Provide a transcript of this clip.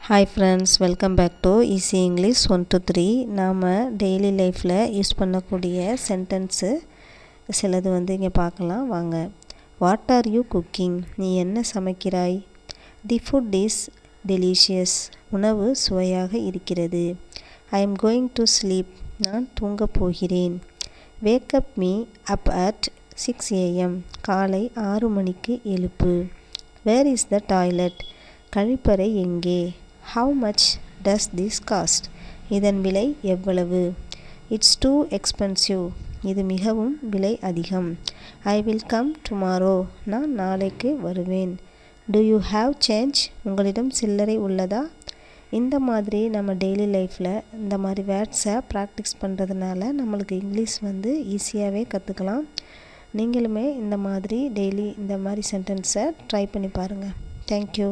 Hi friends, welcome back to easy English 1 to 3. நாம் daily லைஃப்பில் use பண்ணக்கூடிய sentence சிலது இங்கே பார்க்கலாம் வாங்க. What are you cooking? நீ என்ன சமைக்கிறாய்? The food is delicious. உணவு சுவையாக இருக்கிறது. I am going to sleep. நான் தூங்கப் போகிறேன். Wake up me up at 6 AM. காலை 6 மணிக்கு எழுப்பு. Where is the toilet? கழிப்பறை எங்கே? How much does this cost? இதன் விலை எவ்வளவு? It's too expensive. இது மிகவும் விலை அதிகம். I will come tomorrow. நான் நாளைக்கு வருவேன். Do you have change? உங்களிடம் சில்லறை உள்ளதா? இந்த மாதிரி நம்ம டெய்லி லைஃப்பில் இந்த மாதிரி வேர்ட்ஸை ப்ராக்டிஸ் பண்ணுறதுனால நம்மளுக்கு இங்கிலீஷ் ஈஸியாகவே கற்றுக்கலாம். நீங்களுமே இந்த மாதிரி டெய்லி இந்த மாதிரி சென்டென்ஸை ட்ரை பண்ணி பாருங்கள். தேங்க்யூ.